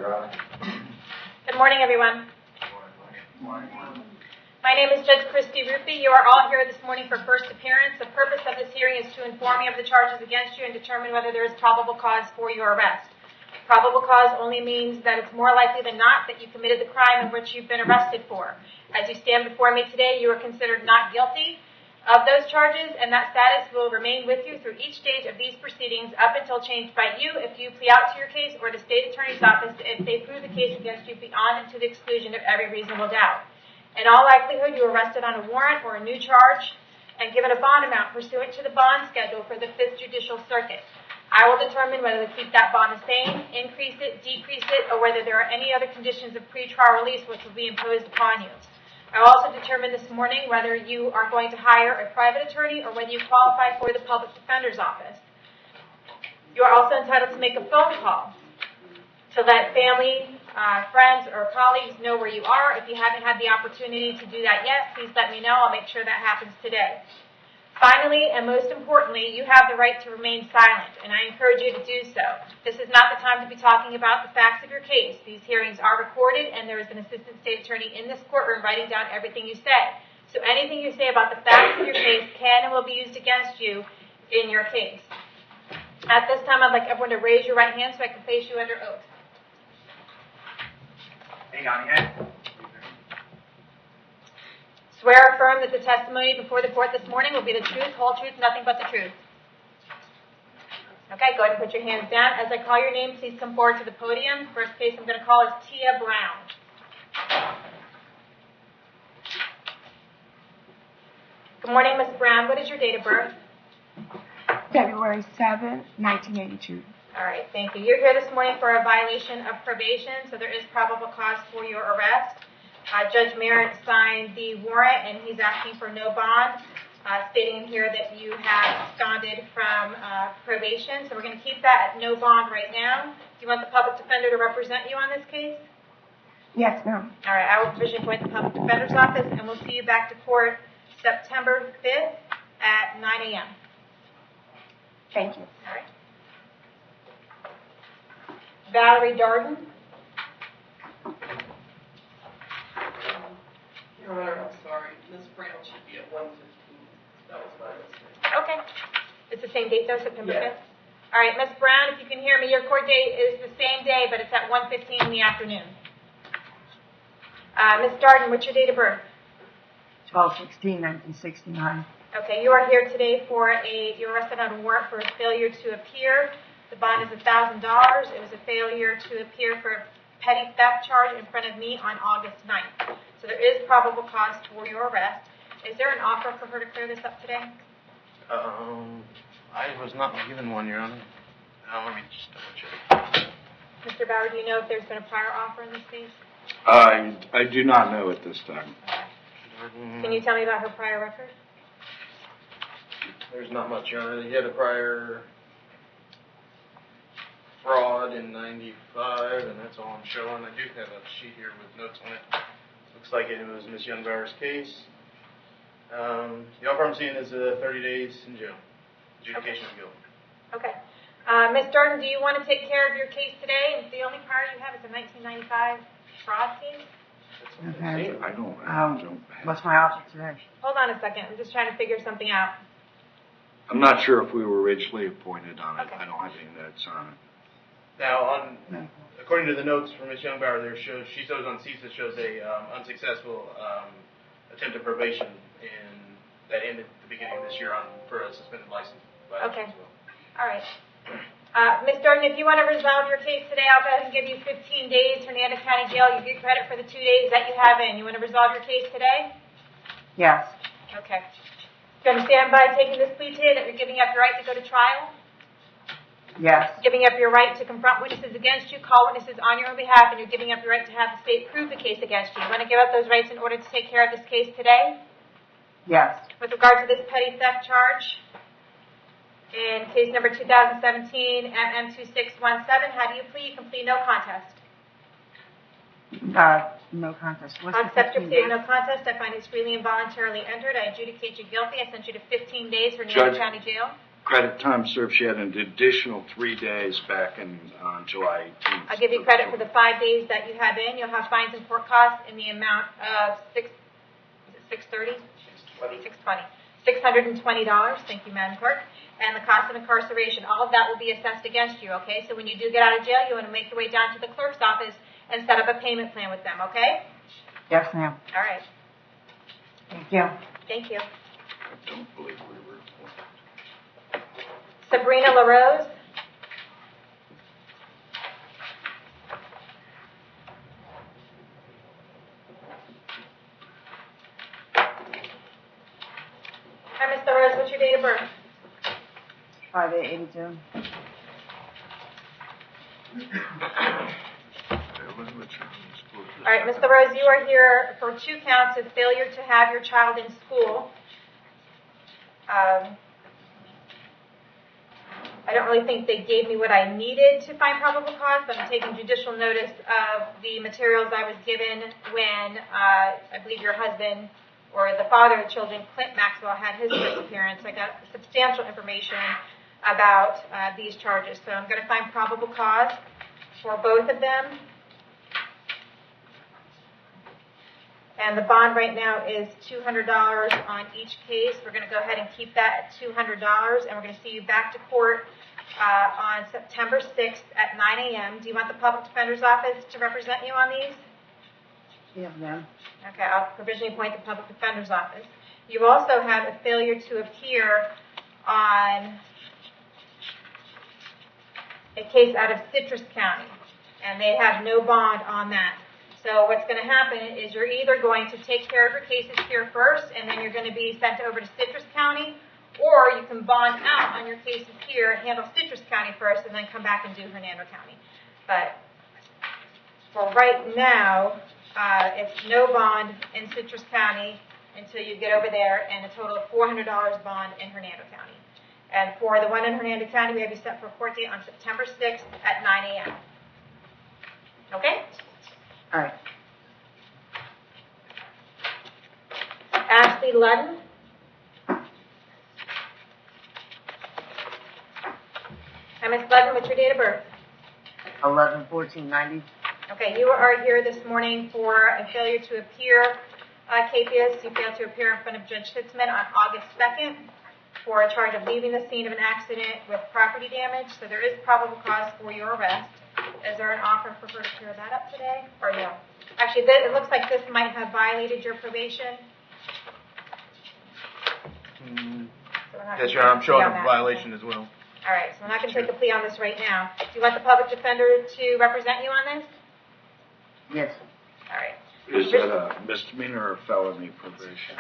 Your Honor. Good morning, everyone. My name is Judge Christy Ruppe. You are all here this morning for first appearance. The purpose of this hearing is to inform you of the charges against you and determine whether there is probable cause for your arrest. Probable cause only means that it's more likely than not that you committed the crime in which you've been arrested for. As you stand before me today, you are considered not guilty of those charges, and that status will remain with you through each stage of these proceedings up until changed by you if you plea out to your case or the state attorney's office if they prove the case against you beyond and to the exclusion of every reasonable doubt. In all likelihood, you are arrested on a warrant or a new charge and given a bond amount pursuant to the bond schedule for the 5th Judicial Circuit. I will determine whether to keep that bond the same, increase it, decrease it, or whether there are any other conditions of pretrial release which will be imposed upon you. I will also determine this morning whether you are going to hire a private attorney or whether you qualify for the public defender's office. You are also entitled to make a phone call to let family, friends, or colleagues know where you are. If you haven't had the opportunity to do that yet, please let me know. I'll make sure that happens today. Finally, and most importantly, you have the right to remain silent, and I encourage you to do so. This is not the time to be talking about the facts of your case. These hearings are recorded, and there is an assistant state attorney in this courtroom writing down everything you say. So anything you say about the facts of your case can and will be used against you in your case. At this time, I'd like everyone to raise your right hand so I can place you under oath. Hang on, yeah. Swear or affirm that the testimony before the court this morning will be the truth, whole truth, nothing but the truth. Okay, go ahead and put your hands down. As I call your name, please come forward to the podium. First case I'm going to call is Tia Brown. Good morning, Ms. Brown. What is your date of birth? February 7, 1982. All right, thank you. You're here this morning for a violation of probation, so there is probable cause for your arrest. Judge Merritt signed the warrant, and he's asking for no bond, stating in here that you have absconded from probation. So we're going to keep that at no bond right now. Do you want the public defender to represent you on this case? Yes, ma'am. All right, I will provisionally appoint the public defender's office, and we'll see you back to court September 5th at 9 a.m. Thank you. All right. Valerie Darden. Your Honor, I'm sorry. Ms. Brown should be at 1:15. That was my mistake. Okay. It's the same date, though, September 5th? Yes. All right, Ms. Brown, if you can hear me, your court date is the same day, but it's at 1:15 in the afternoon. Ms. Darden, what's your date of birth? 12/16/1969. Okay, you are here today you're arrested on a warrant for a failure to appear. The bond is $1,000. It was a failure to appear for a petty theft charge in front of me on August 9th. So there is probable cause for your arrest. Is there an offer for her to clear this up today? I was not given one, Your Honor. Let me just double check. Mr. Bauer, do you know if there's been a prior offer in this case? I do not know at this time. Can you tell me about her prior record? There's not much, Your Honor. He had a prior fraud in 95, and that's all I'm showing. I do have a sheet here with notes on it. Looks like it was Ms. Youngbauer's case. The offer I'm seeing is 30 days in jail. Adjudication of guilt. Okay. Ms. Darden, do you want to take care of your case today? If the only prior you have is a 1995 fraud case? Okay. I don't. What's my offer today? Hold on a second. I'm just trying to figure something out. I'm not sure if we were originally appointed on it. Okay. I don't have any notes on it. Now, according to the notes from Ms. Youngbauer, she shows on CISA shows a unsuccessful attempt at probation, and that ended at the beginning of this year for a suspended license violation. Okay. As well. All right. Ms. Darden, if you want to resolve your case today, I'll go ahead and give you 15 days for Hernando County Jail. You get credit for the 2 days that you have in. You want to resolve your case today? Yes. Okay. Do you understand by taking this plea today that you're giving up your right to go to trial? Yes. Giving up your right to confront witnesses against you, call witnesses on your own behalf, and you're giving up your right to have the state prove the case against you. You want to give up those rights in order to take care of this case today? Yes. With regard to this petty theft charge, in case number 2017 MM2617, how do you plead? You can plead no contest. No contest. What's Concept the of 15 pleading days? no contest, I find it's freely and voluntarily entered. I adjudicate you guilty. I sent you to 15 days for Hernando Judge. County Jail. Credit time served, she had an additional 3 days back on July 18th. I'll give you credit for the 5 days that you have in. You'll have fines and court costs in the amount of $620. $620. Thank you, Madam Clerk. And the cost of incarceration. All of that will be assessed against you, okay? So when you do get out of jail, you want to make your way down to the clerk's office and set up a payment plan with them, okay? Yes, ma'am. All right. Thank you. Thank you. I don't believe we were appointed. Sabrina LaRose. Hi, Ms. LaRose. What's your date of birth? 5882. All right, Ms. LaRose, you are here for 2 counts of failure to have your child in school. I don't really think they gave me what I needed to find probable cause, but I'm taking judicial notice of the materials I was given when I believe your husband or the father of the children, Clint Maxwell, had his first appearance. I got substantial information about these charges. So I'm going to find probable cause for both of them. And the bond right now is $200 on each case. We're going to go ahead and keep that at $200, and we're going to see you back to court on September 6th at 9 a.m. Do you want the Public Defender's Office to represent you on these? Yes, ma'am. Okay, I'll provisionally appoint the Public Defender's Office. You also have a failure to appear on a case out of Citrus County, and they have no bond on that. So what's going to happen is you're either going to take care of your cases here first, and then you're going to be sent over to Citrus County, or you can bond out on your cases here, handle Citrus County first, and then come back and do Hernando County. But for right now, it's no bond in Citrus County until you get over there, and a total of $400 bond in Hernando County. And for the one in Hernando County, we have you set for a court date on September 6th at 9 a.m. Okay? All right. Ashley Ludden. Hi, Ms. Ludden, what's your date of birth? 11/14/90. Okay, you are here this morning for a failure to appear capias. You failed to appear in front of Judge Hitzman on August 2nd for a charge of leaving the scene of an accident with property damage. So there is probable cause for your arrest. Is there an offer for her to clear that up today, or no? Actually, it looks like this might have violated your probation. So we're not Yes, gonna Your Honor, I'm take a showing plea a on that. violation as well. All right, so we're not going to take a plea on this right now. Do you want the public defender to represent you on this? Yes. All right. Is that a misdemeanor or felony probation?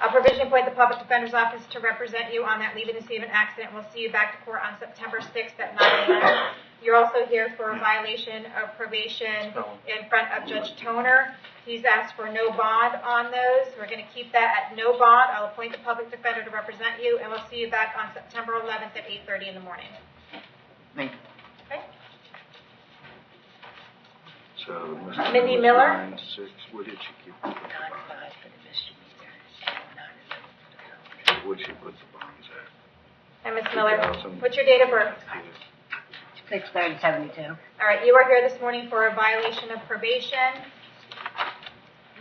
I'll provisionally appoint the Public Defender's Office to represent you on that leaving the scene of an accident. We'll see you back to court on September 6th at 9 a.m. You're also here for a violation of probation in front of Judge Toner. He's asked for no bond on those. We're going to keep that at no bond. I'll appoint the Public Defender to represent you, and we'll see you back on September 11th at 8:30 in the morning. Thank you. Okay? So, Mr. Mindy Miller? 9-6, what did she keep? 9-5 for the misdemeanor and 9-11 What'd she put the bonds at? And Ms. Miller, 2000. what's your date of birth? 6/30/72. All right, you are here this morning for a violation of probation.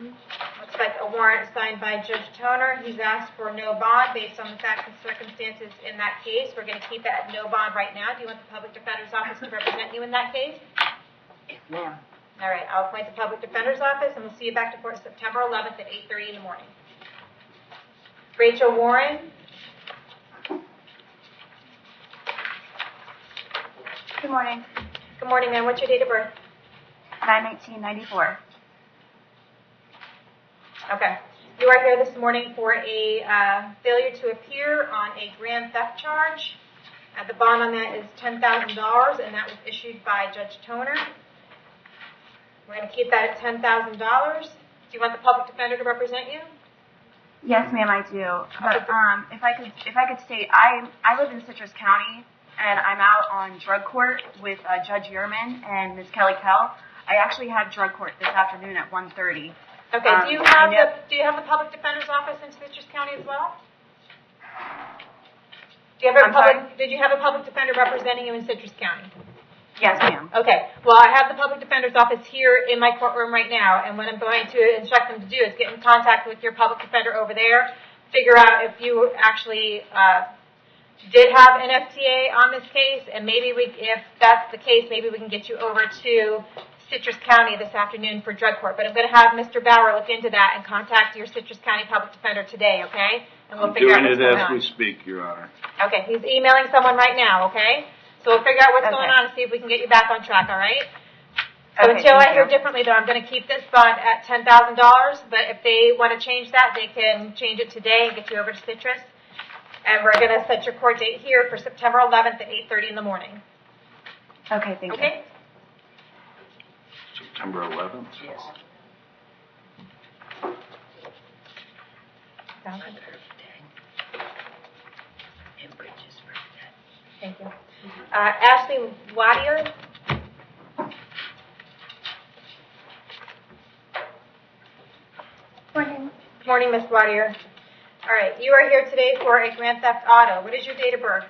Looks like a warrant signed by Judge Toner. He's asked for no bond based on the facts and circumstances in that case. We're going to keep it at no bond right now. Do you want the Public Defender's Office to represent you in that case? Yes, ma'am. All right, I'll appoint the Public Defender's Office, and we'll see you back to court September 11th at 8:30 in the morning. Rachel Warren. Good morning. Good morning, ma'am. What's your date of birth? 9/18/94. Okay. You are here this morning for a failure to appear on a grand theft charge. The bond on that is $10,000, and that was issued by Judge Toner. We're going to keep that at $10,000. Do you want the public defender to represent you? Yes, ma'am, I do. But if I could state, I live in Citrus County, and I'm out on drug court with Judge Yerman and Ms. Kelly Kell. I actually have drug court this afternoon at 1:30. Okay. Do you have the public defender's office in Citrus County as well? Do you have a I'm sorry? did you have a public defender representing you in Citrus County? Yes, ma'am. Okay, well, I have the public defender's office here in my courtroom right now, and what I'm going to instruct them to do is get in contact with your public defender over there, figure out if you actually did have an FTA on this case, and maybe if that's the case, maybe we can get you over to Citrus County this afternoon for drug court. But I'm going to have Mr. Bauer look into that and contact your Citrus County public defender today, okay? And we'll I'm figure out doing what's it going as on. we speak, Your Honor. Okay, he's emailing someone right now, okay? So we'll figure out what's Okay. going on and see if we can get you back on track, all right? So Okay, until I thank hear you. differently, though, I'm going to keep this bond at $10,000, but if they want to change that, they can change it today and get you over to Citrus. And we're going to set your court date here for September 11th at 8:30 in the morning, Okay, thank you. okay? September 11th? Yes. Sounds My good. birthday. And Bridget's birthday. Thank you. Ashley Wadier? Morning, Good morning, Ms. Wadier. All right, you are here today for a grand theft auto. What is your date of birth?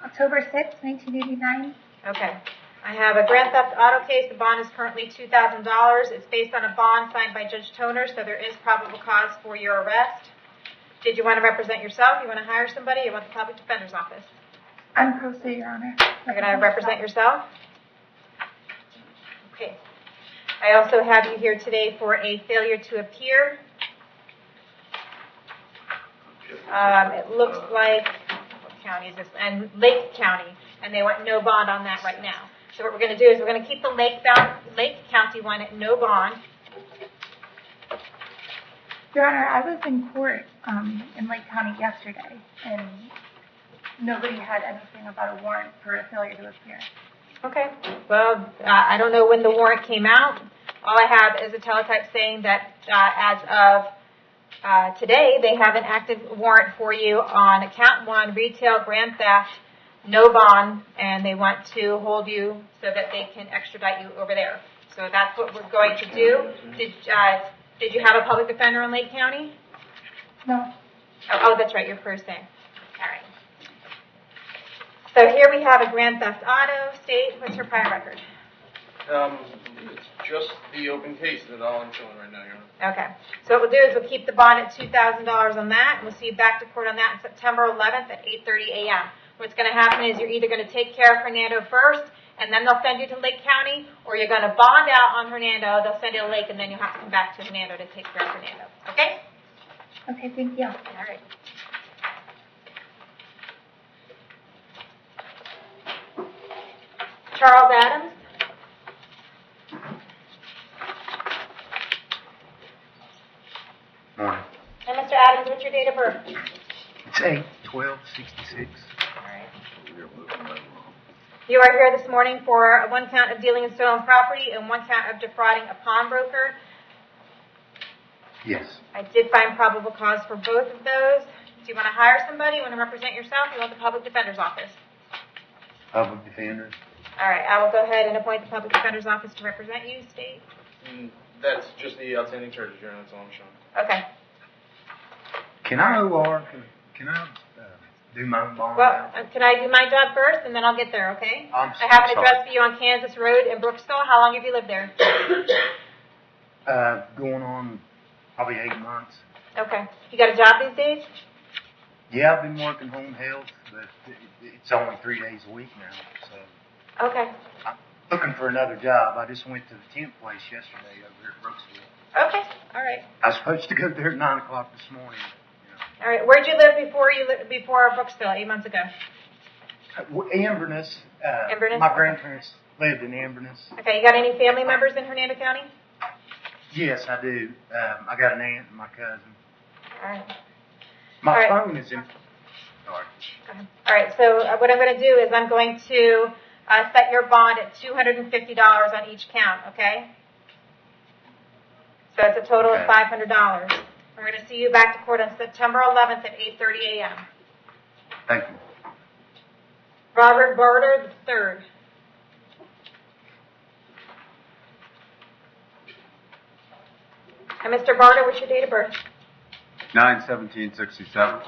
October 6th, 1989. Okay. I have a grand theft auto case. The bond is currently $2,000. It's based on a bond signed by Judge Toner, so there is probable cause for your arrest. Did you want to represent yourself? You want to hire somebody? You want the public defender's office? I'm pro se, Your Honor. You're going to represent yourself? Okay. I also have you here today for a failure to appear. It looks like, what county is this? And Lake County, and they want no bond on that right now. So what we're going to do is we're going to keep the Lake County one at no bond. Your Honor, I was in court in Lake County yesterday, and nobody had anything about a warrant for a failure to appear. Okay. Well, I don't know when the warrant came out. All I have is a teletype saying that as of today, they have an active warrant for you on account 1, retail grand theft, no bond, and they want to hold you so that they can extradite you over there. So that's what we're going to do. Did you have a public defender in Lake County? No, Oh, that's right, you're pro se. All right. So here we have a grand theft auto. State, what's her prior record? It's just the open case that all I'm showing right now, Your Honor. Okay. So what we'll do is we'll keep the bond at $2,000 on that, and we'll see you back to court on that on September 11th at 8:30 a.m. What's going to happen is you're either going to take care of Hernando first, and then they'll send you to Lake County, or you're going to bond out on Hernando, they'll send you to Lake, and then you'll have to come back to Hernando to take care of Hernando. Okay? okay, thank you. All right. Charles Adams? Morning. And Mr. Adams, what's your date of birth? It's 8/12/66. All right. You are here this morning for 1 count of dealing in stolen property and 1 count of defrauding a pawnbroker. Yes. I did find probable cause for both of those. Do you want to hire somebody? You want to represent yourself? You want the public defender's office? Public defender. All right, I will go ahead and appoint the public defender's office to represent you, State. That's just the outstanding charges, Your Honor. That's all I'm showing. Okay. Can I OR? Can I do my own bond? Well, can I do my job first, and then I'll get there, okay? I'm I have an sorry. address for you on Kansas Road in Brooksville. How long have you lived there? Going on probably 8 months. Okay. You got a job these days? Yeah, I've been working home health, but it's only 3 days a week now. So Okay. I'm looking for another job. I just went to the tent place yesterday over here at Brooksville. Okay. All right. I was supposed to go there at 9 o'clock this morning. All right. Where'd you live before Brooksville 8 months ago? Inverness. Inverness? My grandparents lived in Inverness. Okay. You got any family members in Hernando County? Yes, I do. I got an aunt and my cousin. All right. My All right. phone is in. Sorry. Go ahead. All right. So what I'm going to do is I'm going to set your bond at $250 on each count. Okay. So it's a total of Okay. $500. We're going to see you back to court on September 11th at 8:30 a.m. Thank you. Robert Barter III. And Mr. Barter, what's your date of birth? 9/17/67.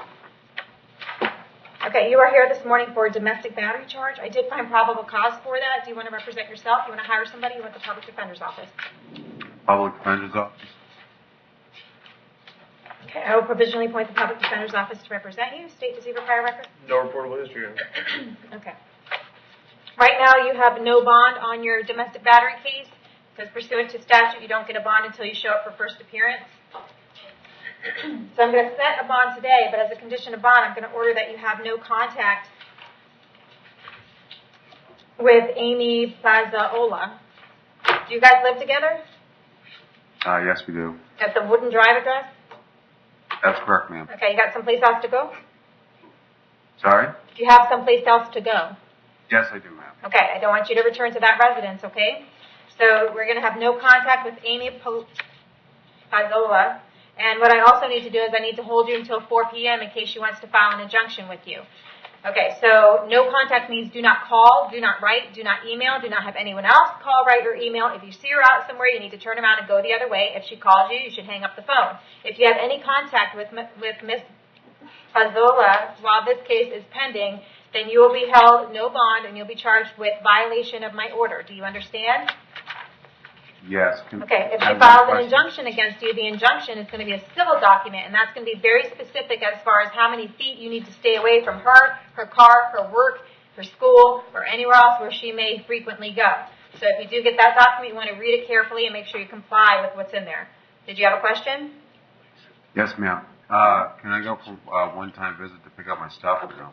Okay, Okay, you are here this morning for a domestic battery charge. I did find probable cause for that. Do you want to represent yourself? You want to hire somebody? You want the public defender's office? Public Defender's Office. Okay, I will provisionally appoint the public defender's office to represent you. State, does he have a prior record? No reportable history. Okay. Right now, you have no bond on your domestic battery case, because pursuant to statute, you don't get a bond until you show up for first appearance. So I'm going to set a bond today, but as a condition of bond, I'm going to order that you have no contact with Amy Plazaola. Do you guys live together? Yes, we do. At the Wooden Drive address? That's correct, ma'am. Okay, you got someplace else to go? Sorry? Do you have someplace else to go? Yes, I do, ma'am. Okay, I don't want you to return to that residence, okay? So we're going to have no contact with Amy Plazola. And what I also need to do is I need to hold you until 4 p.m. in case she wants to file an injunction with you. Okay, so no contact means do not call, do not write, do not email, do not have anyone else call, write, or email. If you see her out somewhere, you need to turn around and go the other way. If she calls you, you should hang up the phone. If you have any contact with Ms. Plazola while this case is pending, then you will be held no bond and you'll be charged with violation of my order. Do you understand? Yes. Okay, if she files an injunction against you, the injunction is going to be a civil document, and that's going to be very specific as far as how many feet you need to stay away from her, her car, her work, her school, or anywhere else where she may frequently go. So if you do get that document, you want to read it carefully and make sure you comply with what's in there. Did you have a question? Yes, ma'am. Can I go for a one-time visit to pick up my stuff or no?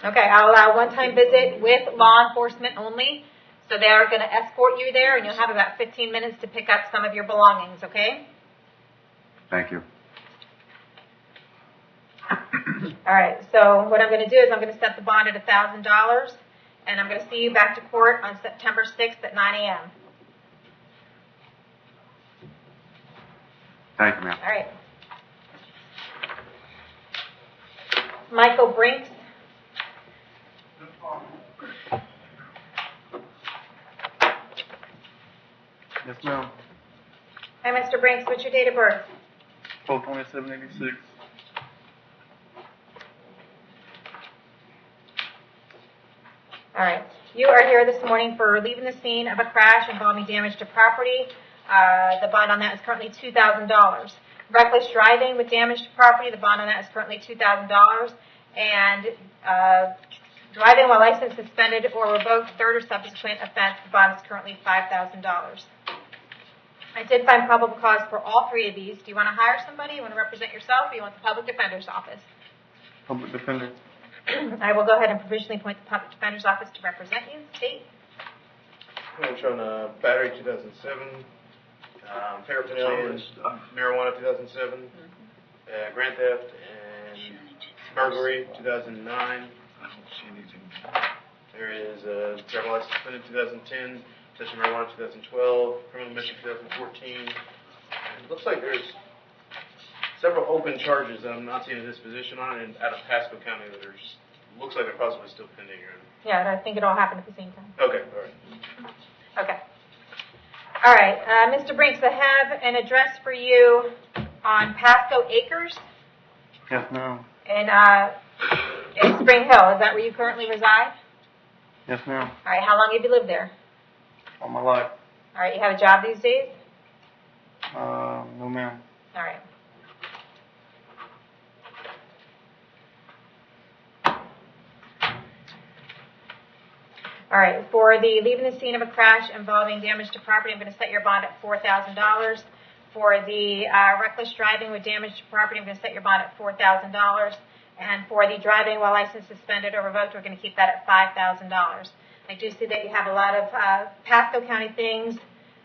Okay, I'll allow one-time visit with law enforcement only. So they are going to escort you there, and you'll have about 15 minutes to pick up some of your belongings, okay? Thank you. All right, so what I'm going to do is I'm going to set the bond at $1,000, and I'm going to see you back to court on September 6th at 9 a.m. Thank you, ma'am. All right. Michael Brinks. Yes, ma'am. Hi, Mr. Brinks. What's your date of birth? 12/27/86. All right. You are here this morning for leaving the scene of a crash involving damage to property. The bond on that is currently $2,000. Reckless driving with damage to property, the bond on that is currently $2,000. And driving while license suspended or revoked, third or subsequent offense, the bond is currently $5,000. I did find probable cause for all three of these. Do you want to hire somebody? You want to represent yourself? Or you want the public defender's office? Public Defender. I will go ahead and provisionally appoint the public defender's office to represent you. State. I'm showing a battery 2007, paraphernalia and marijuana 2007, grand theft and burglary 2009. I don't see anything. There is a driver license suspended 2010, possession of marijuana 2012, criminal mission 2014. And it looks like there's several open charges that I'm not seeing a disposition on, and out of Pasco County that looks like they're possibly still pending. Yeah, and I think it all happened at the same time. Okay, all right. Okay. All right, Mr. Brinks, I have an address for you on Pasco Acres Yes, ma'am. in Spring Hill. Is that where you currently reside? Yes, ma'am. All right, how long have you lived there? All my life. All right, you have a job these days? No, ma'am. All right. All right, for the leaving the scene of a crash involving damage to property, I'm going to set your bond at $4,000. For the reckless driving with damage to property, I'm going to set your bond at $4,000. And for the driving while license suspended or revoked, we're going to keep that at $5,000. I do see that you have a lot of Pasco County things.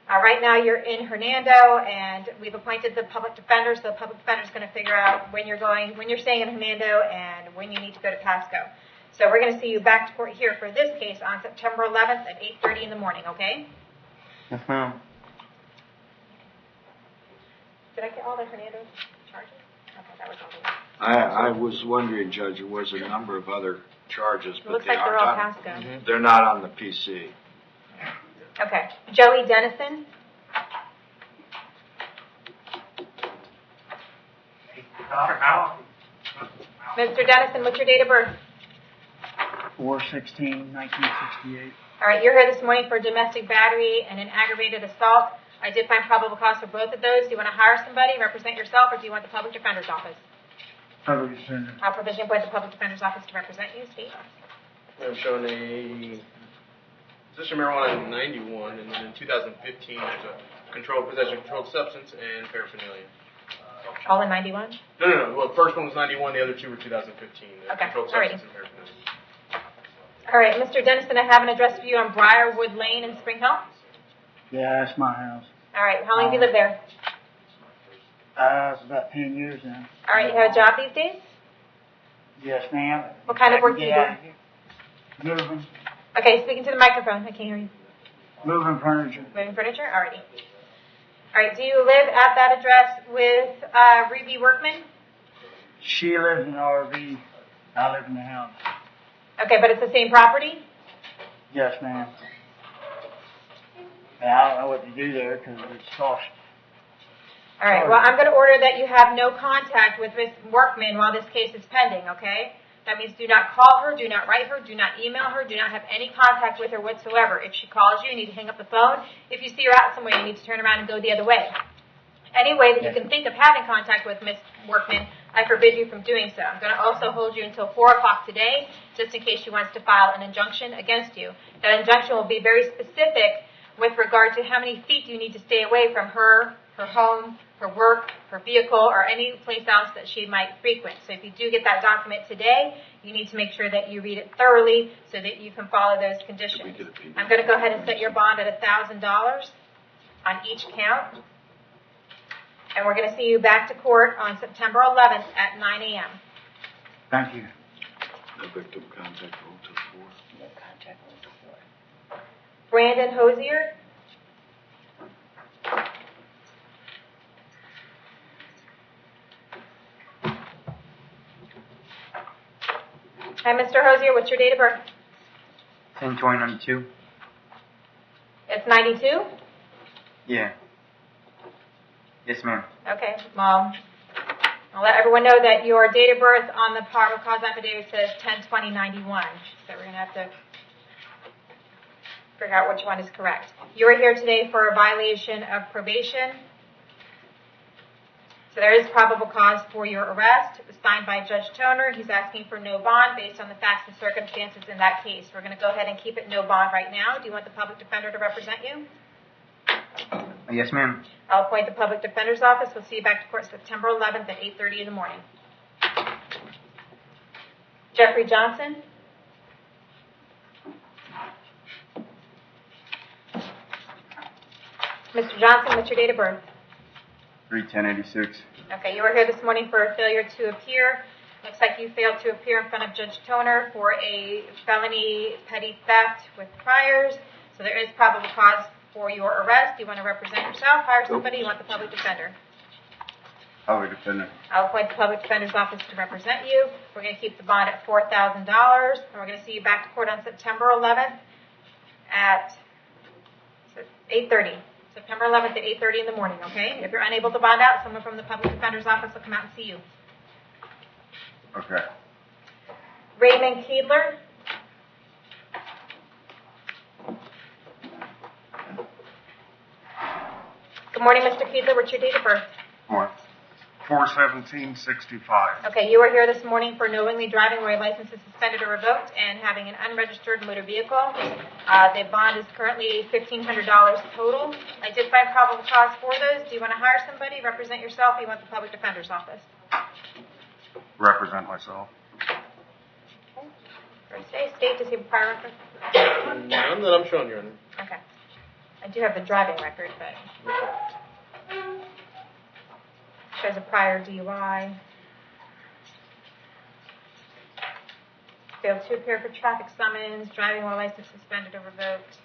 Right now you're in Hernando, and we've appointed the public defender, so the public defender is going to figure out when you're staying in Hernando and when you need to go to Pasco. So we're going to see you back to court here for this case on September 11th at 8:30 in the morning, okay? Yes, ma'am. Did I get all the Hernando charges? Okay, that was all the ones. I was wondering, Judge, there was a number of other charges, It but looks they like they're aren't all on, Pasco. they're not on the PC. Okay. Joey Dennison. Mr. Dennison, what's your date of birth? 4/16/1968. All right, you're here this morning for domestic battery and an aggravated assault. I did find probable cause for both of those. Do you want to hire somebody, represent yourself, or do you want the public defender's office? Public defender. I'll provision appoint the public defender's office to represent you. State. I'm showing a possession of marijuana in 91, and then in 2015 there's a controlled possession of controlled substance and paraphernalia. All in 91? No. Well, the first one was 91, the other two were 2015. Okay, Controlled alrighty. substance and paraphernalia. All right, Mr. Dennison, I have an address for you on Briarwood Lane in Spring Hill. Yeah, that's my house. All right, how long have you lived there? It's about 10 years now. All right, you have a job these days? Yes, ma'am. What kind of work do you do? Moving. Okay, speaking to the microphone. I can't hear you. Moving furniture. Moving furniture? Alrighty. All right, do you live at that address with Ruppe Workman? She lives in the RV. I live in the house. Okay, but it's the same property? Yes, ma'am. And I don't know what to do there because it's cost. All right, well, I'm going to order that you have no contact with Ms. Workman while this case is pending, okay? That means do not call her, do not write her, do not email her, do not have any contact with her whatsoever. If she calls you, you need to hang up the phone. If you see her out somewhere, you need to turn around and go the other way. Any way that you can think of having contact with Ms. Workman, I forbid you from doing so. I'm going to also hold you until 4 o'clock today, just in case she wants to file an injunction against you. That injunction will be very specific with regard to how many feet you need to stay away from her, her home, her work, her vehicle, or any place else that she might frequent. So if you do get that document today, you need to make sure that you read it thoroughly so that you can follow those conditions. I'm going to go ahead and set your bond at $1,000 on each count. And we're going to see you back to court on September 11th at 9 a.m. Thank you. No victim contact rule to 4. No contact rule to 4. Brandon Hosier. Hi, Mr. Hosier. What's your date of birth? 10/20/92. It's 92? Yeah. Yes, ma'am. Okay, well, I'll let everyone know that your date of birth on the probable cause affidavit says 10/20/91. So we're going to have to figure out which one is correct. You are here today for a violation of probation. So there is probable cause for your arrest. It was signed by Judge Toner. He's asking for no bond based on the facts and circumstances in that case. We're going to go ahead and keep it no bond right now. Do you want the public defender to represent you? Yes, ma'am. I'll appoint the public defender's office. We'll see you back to court September 11th at 8:30 in the morning. Jeffrey Johnson. Mr. Johnson, what's your date of birth? 3/10/86. Okay, you were here this morning for a failure to appear. Looks like you failed to appear in front of Judge Toner for a felony petty theft with priors. So there is probable cause for your arrest. Do you want to represent yourself? Hire somebody? You want the public defender? Public defender. I'll appoint the public defender's office to represent you. We're going to keep the bond at $4,000, and we're going to see you back to court on September 11th at 8:30. September 11th at 8:30 in the morning, okay? If you're unable to bond out, someone from the public defender's office will come out and see you. Okay. Raymond Keedler. Good morning, Mr. Keedler. What's your date of birth? What? 4/17/65. Okay, you were here this morning for knowingly driving where your license is suspended or revoked and having an unregistered motor vehicle. The bond is currently $1,500 total. I did find probable cause for those. Do you want to hire somebody, represent yourself, or you want the public defender's office? Represent myself. Okay. First day, state, does he have a prior record? None that I'm showing you. Okay. I do have the driving record, but shows a prior DUI. Failed to appear for traffic summons, driving while license suspended or revoked.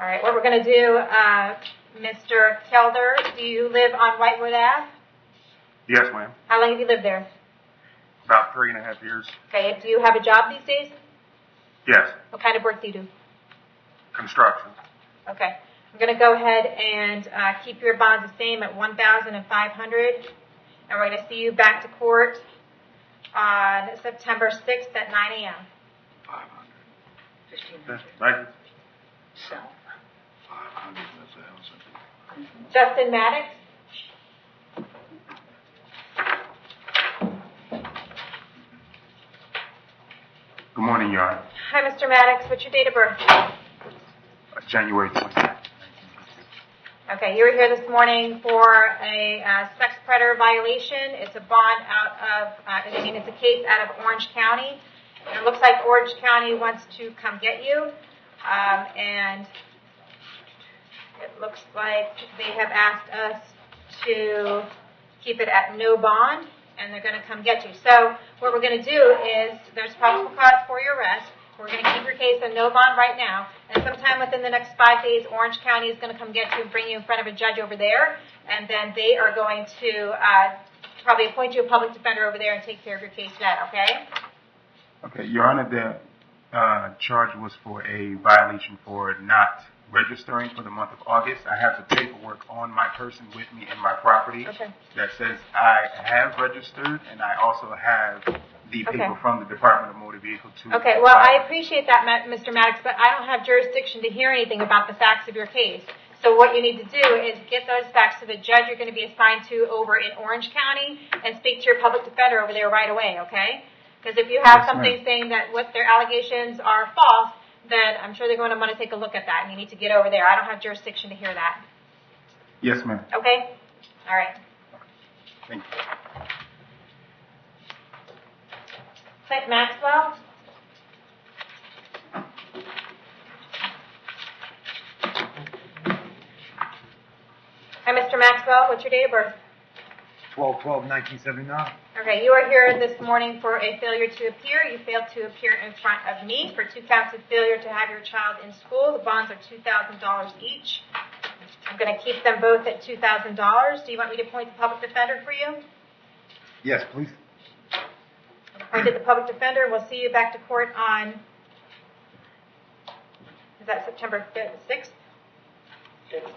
All right, what we're going to do, Mr. Kelder, do you live on Whitewood Ave? Yes, ma'am. How long have you lived there? About 3.5 years. Okay, do you have a job these days? Yes. What kind of work do you do? Construction. Okay. I'm going to go ahead and keep your bond the same at $1,500, and we're going to see you back to court on September 6th at 9 a.m. 500. 1,500. Right. So, 500 and 1,000. Justin Maddox. Good morning, Your Honor. Hi, Mr. Maddox. What's your date of birth? January 29th. Okay, you were here this morning for a sex predator violation. It's a bond it's a case out of Orange County. It looks like Orange County wants to come get you, and it looks like they have asked us to keep it at no bond, and they're going to come get you. So what we're going to do is there's probable cause for your arrest. We're going to keep your case on no bond right now, and sometime within the next 5 days, Orange County is going to come get you and bring you in front of a judge over there, and then they are going to probably appoint you a public defender over there and take care of your case then, okay? Okay, Your Honor, the charge was for a violation for not registering for the month of August. I have the paperwork on my person with me in my property that says I have registered, and I also have the paper from the Department of Motor Vehicle to... Okay, well, I appreciate that, Mr. Maddox, but I don't have jurisdiction to hear anything about the facts of your case. So what you need to do is get those facts to the judge you're going to be assigned to over in Orange County and speak to your public defender over there right away, okay? Because if you have something saying that what their allegations are false, then I'm sure they're going to want to take a look at that, and you need to get over there. I don't have jurisdiction to hear that. Yes, ma'am. Okay? All right. Thank you. Clint Maxwell? Hi, Mr. Maxwell. What's your date of birth? 12/12/1979. Okay, you are here this morning for a failure to appear. You failed to appear in front of me for 2 counts of failure to have your child in school. The bonds are $2,000 each. I'm going to keep them both at $2,000. Do you want me to appoint the public defender for you? Yes, please. I've appointed the public defender. We'll see you back to court on, is that September 6th? It's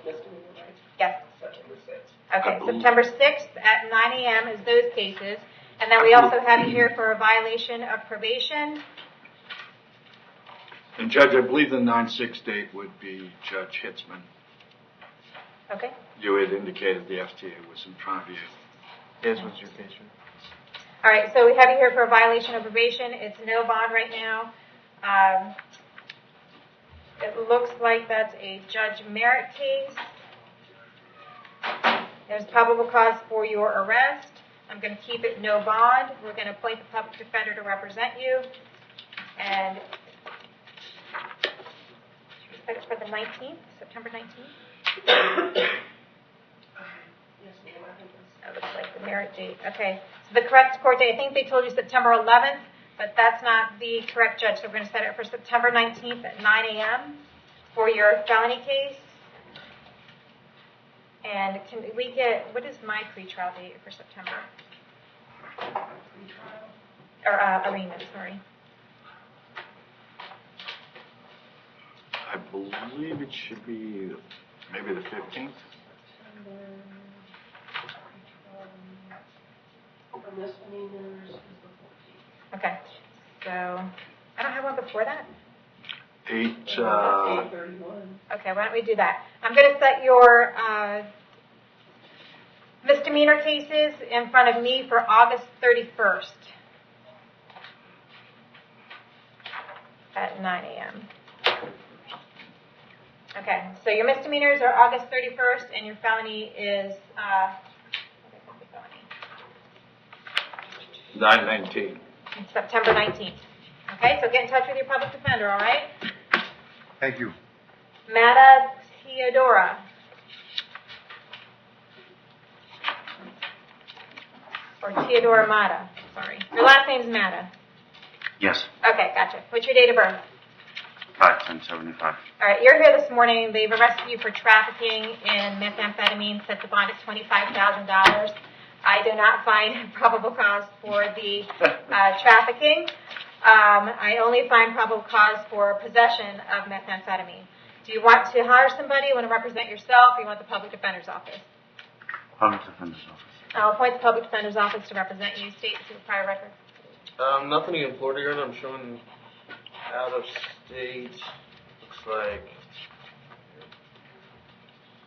misdemeanor, right? Yes. September 6th. Okay, September 6th at 9 a.m. is those cases. And then we also have you here for a violation of probation. And Judge, I believe the 9/6 date would be Judge Hitzman. Okay. You had indicated the FTA was in front of you. Yes, what's your case? All right, so we have you here for a violation of probation. It's no bond right now. It looks like that's a Judge Merritt case. There's probable cause for your arrest. I'm going to keep it no bond. We're going to appoint the public defender to represent you. And set it for the 19th, September 19th. Yes, ma'am, I think that's... That looks like the Merritt date. Okay, so the correct court date, I think they told you September 11th, but that's not the correct judge. So we're going to set it for September 19th at 9 a.m. for your felony case. And can we get, what is my pretrial date for September? Or arraignment, sorry. I believe it should be maybe the 15th. For misdemeanors is the 14th. Okay, so I don't have one before that. 8/31. Okay, why don't we do that? I'm going to set your misdemeanor cases in front of me for August 31st at 9 a.m. Okay, so your misdemeanors are August 31st, and your felony is, what is the felony? 9/19. September 19th. Okay, so get in touch with your public defender, all right? Thank you. Mata Teodora. Or Teodora Mata, sorry. Your last name's Mata. Yes. Okay, gotcha. What's your date of birth? 5/10/75. All right, you're here this morning. They've arrested you for trafficking in methamphetamine, set the bond at $25,000. I do not find probable cause for the trafficking. I only find probable cause for possession of methamphetamine. Do you want to hire somebody? You want to represent yourself? Or you want the public defender's office? Public Defender's Office. I'll appoint the public defender's office to represent you. State your prior record. Nothing in Florida, Your Honor. I'm showing out of state.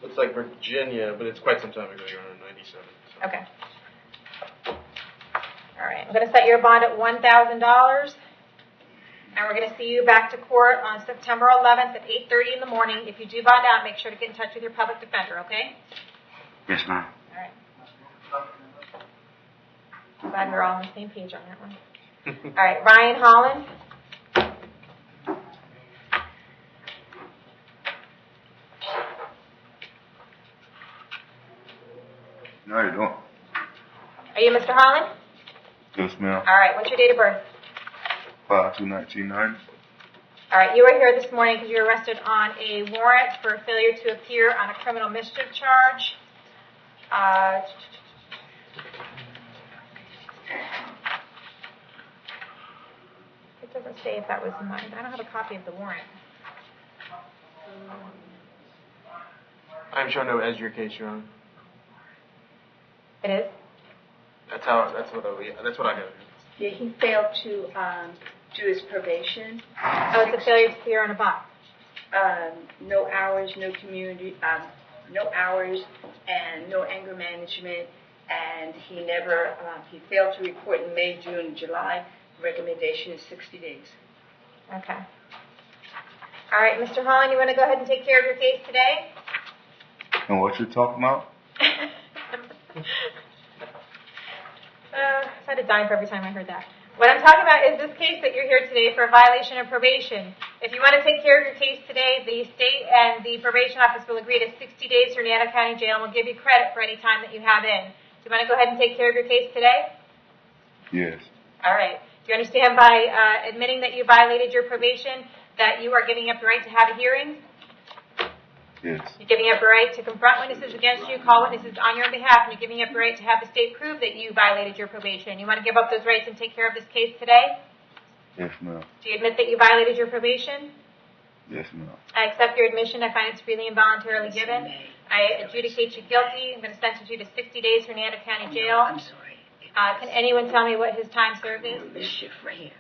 Looks like Virginia, but it's quite some time ago, Your Honor, 97. So. Okay. All right. I'm going to set your bond at $1,000. And we're going to see you back to court on September 11th at 8:30 in the morning. If you do bond out, make sure to get in touch with your public defender, okay? Yes, ma'am. All right. Glad we're all on the same page on that one. All right, Ryan Holland. How you doing? Are you Mr. Holland? Yes, ma'am. All right, what's your date of birth? 5/2/1990. All right, you were here this morning because you were arrested on a warrant for failure to appear on a criminal mischief charge. It doesn't say if that was mine. I don't have a copy of the warrant. I'm showing no as your case, Your Honor. It is? That's what I got. Yeah, he failed to do his probation. Oh, it's a failure to appear on a bond. No hours, no community, no hours, and no anger management. And he never, he failed to report in May, June, and July. Recommendation is 60 days. Okay. All right, Mr. Holland, you want to go ahead and take care of your case today? And what you're talking about? I had a dime for every time I heard that. What I'm talking about is this case that you're here today for a violation of probation. If you want to take care of your case today, the state and the probation office will agree to 60 days for Nano County Jail and will give you credit for any time that you have in. Do you want to go ahead and take care of your case today? Yes. All right. Do you understand by admitting that you violated your probation that you are giving up the right to have a hearing? Yes. You're giving up the right to confront witnesses against you, call witnesses on your behalf, and you're giving up the right to have the state prove that you violated your probation. You want to give up those rights and take care of this case today? Yes, ma'am. Do you admit that you violated your probation? Yes, ma'am. I accept your admission. I find it's freely and voluntarily given. I adjudicate you guilty. I'm going to sentence you to 60 days for Nano County Jail. I'm sorry. Can anyone tell me what his time served is? Mischief, right here,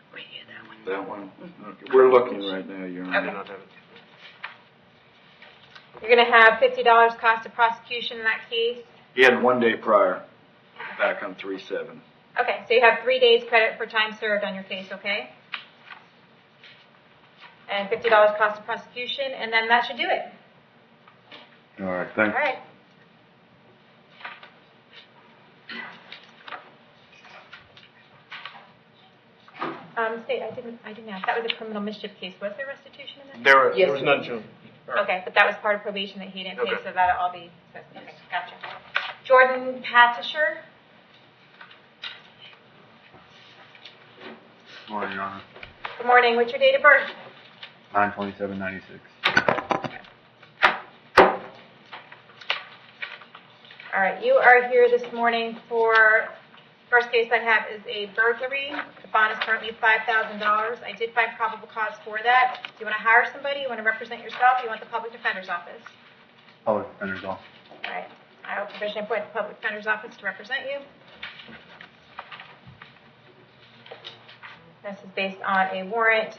that one. That one. Okay. We're looking right now, Your Honor. Okay. You're going to have $50 cost of prosecution in that case. He had 1 day prior, back on 3/7. Okay, so you have 3 days credit for time served on your case, okay? And $50 cost of prosecution, and then that should do it. All right, thank All you. right. State, I didn't ask. That was a criminal mischief case. Was there restitution in that? There was none shown. Okay, but that was part of probation that he didn't pay, Okay. so that'll all be, okay, gotcha. Jordan Patisher. Morning, Your Honor. Good morning. What's your date of birth? 9/27/96. All right, you are here this morning for, first case I have is a burglary. The bond is currently $5,000. I did find probable cause for that. Do you want to hire somebody? You want to represent yourself? You want the public defender's office? Public defender's office. All right, I will provisionally appoint the public defender's office to represent you. This is based on a warrant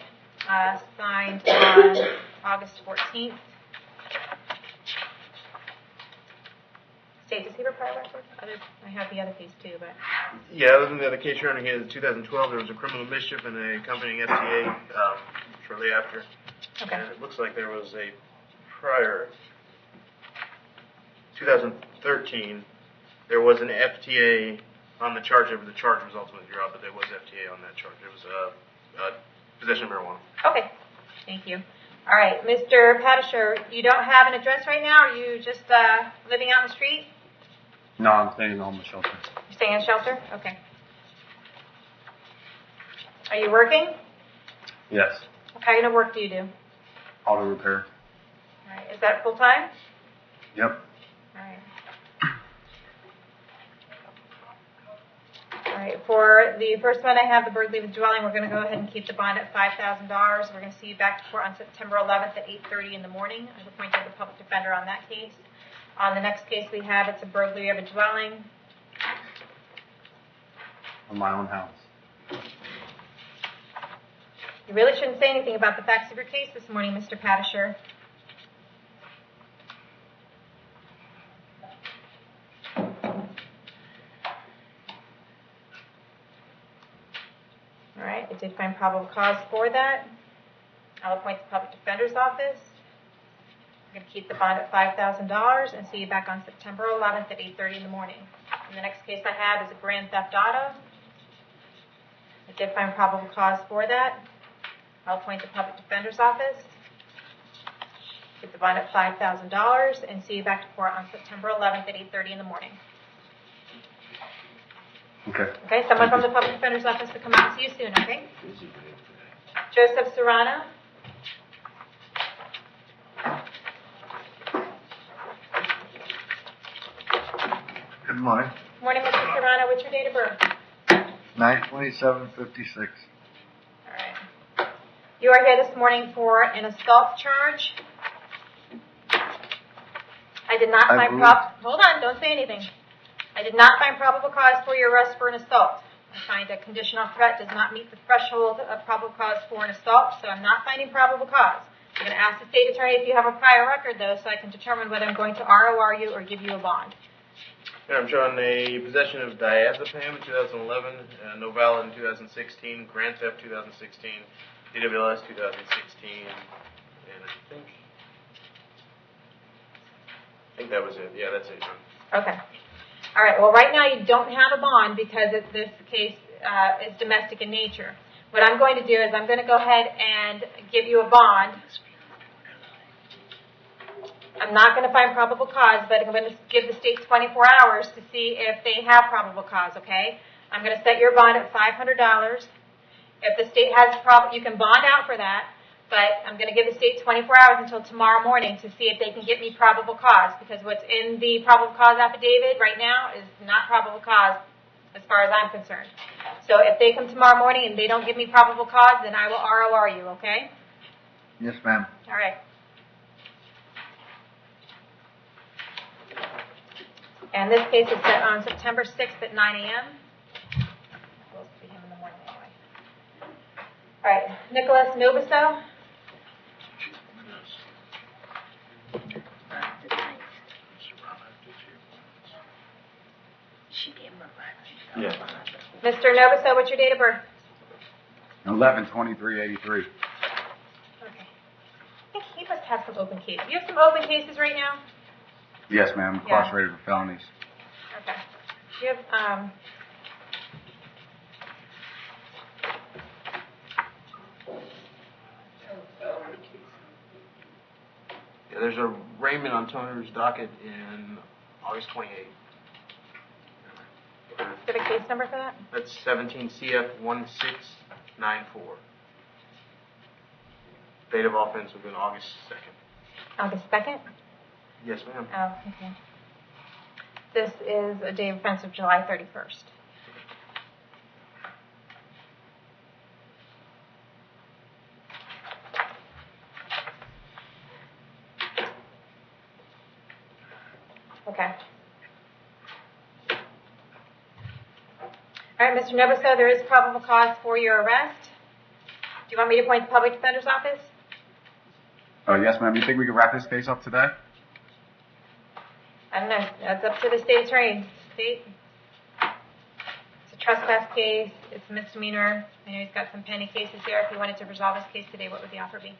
signed on August 14th. State, does he have a prior record? I have the other case too, but. Yeah, other than the other case you're on here, in 2012 there was a criminal mischief and a accompanying FTA shortly after. Okay. And it looks like there was a prior, 2013, there was an FTA on the charge. The charge was ultimately dropped, but there was FTA on that charge. It was possession of marijuana. Okay, thank you. All right, Mr. Patisher, you don't have an address right now? Are you just living out in the street? No, I'm staying in the homeless shelter. You're staying in a shelter? Okay. Are you working? Yes. What kind of work do you do? Auto repair. All right, is that full time? Yep. All right. All right, for the first one I have, the burglary of the dwelling, we're going to go ahead and keep the bond at $5,000. We're going to see you back to court on September 11th at 8:30 in the morning. I've appointed the public defender on that case. On the next case we have, it's a burglary of a dwelling. On my own house. You really shouldn't say anything about the facts of your case this morning, Mr. Patisher. All right, I did find probable cause for that. I'll appoint the public defender's office. I'm going to keep the bond at $5,000 and see you back on September 11th at 8:30 in the morning. And the next case I have is a grand theft auto. I did find probable cause for that. I'll appoint the public defender's office. Keep the bond at $5,000 and see you back to court on September 11th at 8:30 in the morning. Okay. Okay, someone from the public defender's office to come out and see you soon, okay? Joseph Serrano. Good morning. Morning, Mr. Serrano. What's your date of birth? 9/27/56. All right. You are here this morning for an assault charge. I did not find hold on, don't say anything. I did not find probable cause for your arrest for an assault. I find a conditional threat does not meet the threshold of probable cause for an assault, so I'm not finding probable cause. I'm going to ask the state attorney if you have a prior record, though, so I can determine whether I'm going to ROR you or give you a bond. Here I'm showing a possession of diazepam in 2011, Noval in 2016, Grand Theft 2016, DWLS 2016, and I think that was it. Yeah, that's it. Okay. All right. Well, right now you don't have a bond because this case is domestic in nature. What I'm going to do is I'm going to go ahead and give you a bond. I'm not going to find probable cause, but I'm going to give the state 24 hours to see if they have probable cause, okay? I'm going to set your bond at $500. If the state has a problem, you can bond out for that, but I'm going to give the state 24 hours until tomorrow morning to see if they can get me probable cause, because what's in the probable cause affidavit right now is not probable cause as far as I'm concerned. So if they come tomorrow morning and they don't give me probable cause, then I will ROR you, okay? Yes, ma'am. All right. And this case is set on September 6th at 9 a.m. We'll see him in the morning anyway. All right, Nicholas Noviso. Yeah. Mr. Noviso, what's your date of birth? 11/23/83. Okay. I think he must have some open cases. You have some open cases right now? Yes, ma'am. Incarcerated for felonies. Okay. You have, Yeah, there's a Raymond on Toner's docket in August 28th. Give a case number for that? That's 17 CF 1694. Date of offense would be August 2nd. August 2nd? Yes, ma'am. Oh, okay. This is a day of offense of July 31st. Okay. All right, Mr. Noviso, there is probable cause for your arrest. Do you want me to appoint the public defender's office? Yes, ma'am. You think we can wrap this case up today? I don't know. That's up to the state attorney. State. It's a trespass case. It's a misdemeanor. I know he's got some pending cases here. If you wanted to resolve this case today, what would the offer be?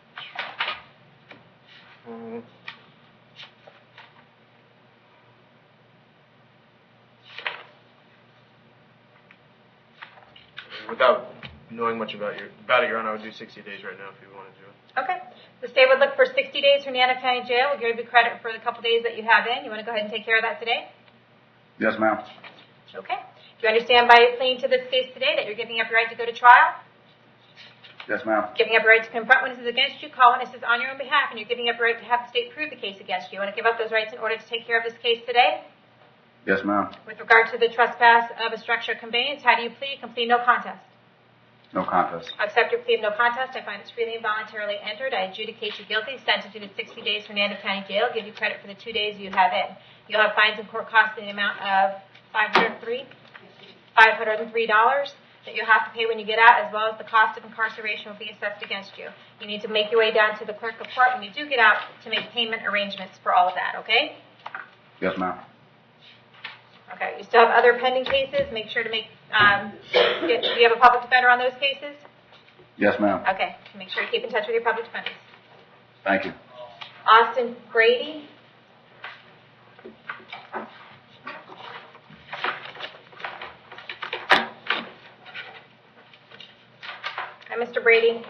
Without knowing much about it, Your Honor, I would do 60 days right now if you want to do it. Okay. The state would look for 60 days from Nana County Jail. We'll give you credit for the couple days that you have in. You want to go ahead and take care of that today? Yes, ma'am. Okay. Do you understand by pleading to this case today that you're giving up your right to go to trial? Yes, ma'am. Giving up your right to confront witnesses against you, call witnesses on your own behalf, and you're giving up your right to have the state prove the case against you. You want to give up those rights in order to take care of this case today? Yes, ma'am. With regard to the trespass of a structure of conveyance, how do you plead? You can plead no contest. No contest. I accept your plea of no contest. I find it's freely and voluntarily entered. I adjudicate you guilty, sentence you to 60 days from Nana County Jail, give you credit for the 2 days you have in. You'll have fines and court costs in the amount of $503. that you'll have to pay when you get out, as well as the cost of incarceration will be assessed against you. You need to make your way down to the clerk of court when you do get out to make payment arrangements for all of that, okay? Yes, ma'am. Okay, you still have other pending cases. Make sure to do you have a public defender on those cases? Yes, ma'am. Okay, make sure to keep in touch with your public defenders. Thank you. Austin Brady. Hi, Mr. Brady.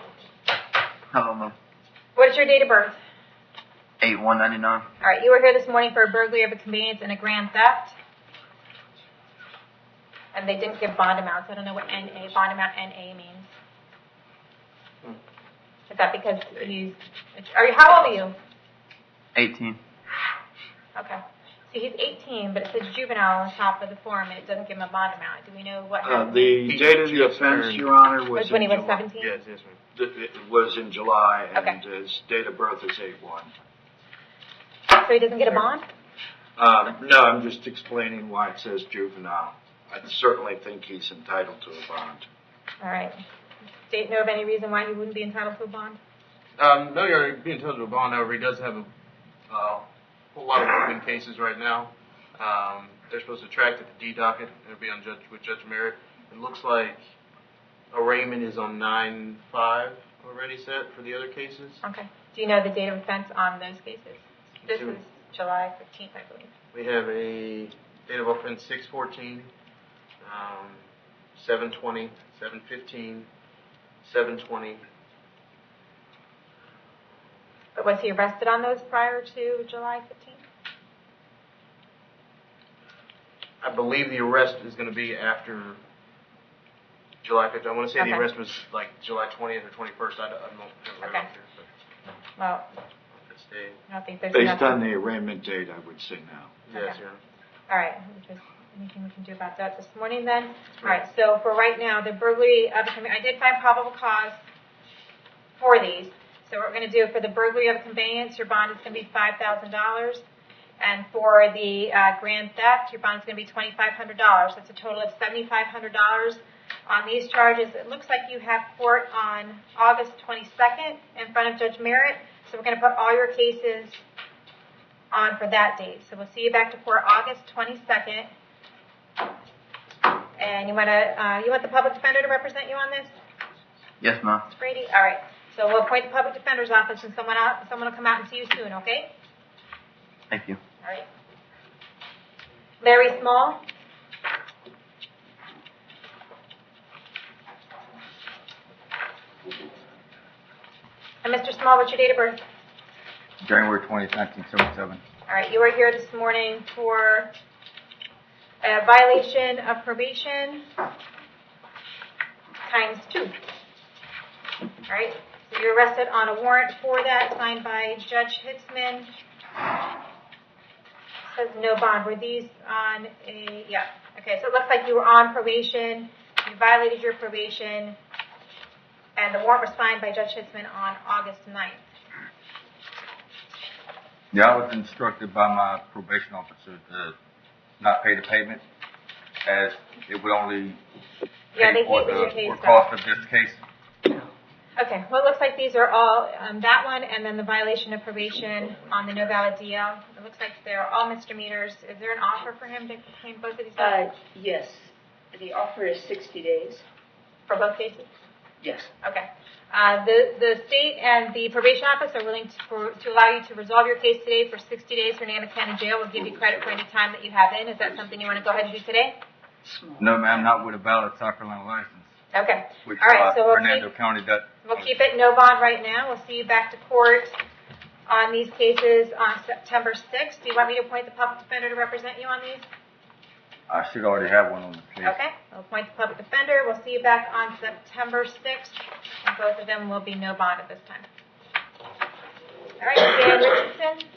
Hello, ma'am. What is your date of birth? 8199. All right, you were here this morning for a burglary of a conveyance and a grand theft. And they didn't give bond amounts. I don't know what bond amount NA means. Is that because how old are you? 18. Okay. See, he's 18, but it says juvenile on top of the form, and it doesn't give him a bond amount. Do we know what happened? The date of the offense, Your Honor, was when he was 17? Yes, ma'am. It was in July, and Okay. his date of birth is 8/1. So he doesn't get a bond? No, I'm just explaining why it says juvenile. I certainly think he's entitled to a bond. All right. State know of any reason why he wouldn't be entitled to a bond? No, you're being entitled to a bond. However, he does have a whole lot of open cases right now. They're supposed to track to the D docket. It'll be on with Judge Merritt. It looks like arraignment is on 9/5 already set for the other cases. Okay. Do you know the date of offense on those cases? This is July 15th, I believe. We have a date of offense 6/14, 7/20, 7/15, 7/20. But was he arrested on those prior to July 15th? I believe the arrest is going to be after July 15th. I want to say the arrest was like July 20th or 21st. I don't know. Okay. Well, I don't think there's Based on the arraignment date, I would say no. Yes, Okay. Your Honor. all right. Anything we can do about that this morning then? All right. So for right now, the burglary of I did find probable cause for these. So what we're going to do for the burglary of a conveyance, your bond is going to be $5,000. And for the grand theft, your bond is going to be $2,500. That's a total of $7,500 on these charges. It looks like you have court on August 22nd in front of Judge Merritt. So we're going to put all your cases on for that date. So we'll see you back to court August 22nd. And you want the public defender to represent you on this? Yes, ma'am. Ms. Brady? All right. So we'll appoint the public defender's office and someone will come out and see you soon, okay? Thank you. All right. Larry Small? And Mr. Small, what's your date of birth? January 20th, 1977. All right, you are here this morning for a violation of probation ×2. All right, so you're arrested on a warrant for that signed by Judge Hitzman. Says no bond. Were these on yeah. Okay, so it looks like you were on probation, you violated your probation, and the warrant was signed by Judge Hitzman on August 9th. Yeah, I was instructed by my probation officer to not pay the payment, as it would only pay for the cost of this case. Okay, well, it looks like these are all that one, and then the violation of probation on the no valid DL. It looks like they're all misdemeanors. Is there an offer for him to claim both of these? Yes. The offer is 60 days. For both cases? Yes. Okay. The state and the probation office are willing to allow you to resolve your case today for 60 days. Hernando County Jail will give you credit for any time that you have in. Is that something you want to go ahead and do today? No, ma'am, not with a valid South Carolina license. Okay. Which, all right, so Hernando County does. We'll keep it no bond right now. We'll see you back to court on these cases on September 6th. Do you want me to appoint the public defender to represent you on these? I should already have one on the case. Okay. I'll appoint the public defender. We'll see you back on September 6th, and both of them will be no bond at this time. All right, Dan Richardson.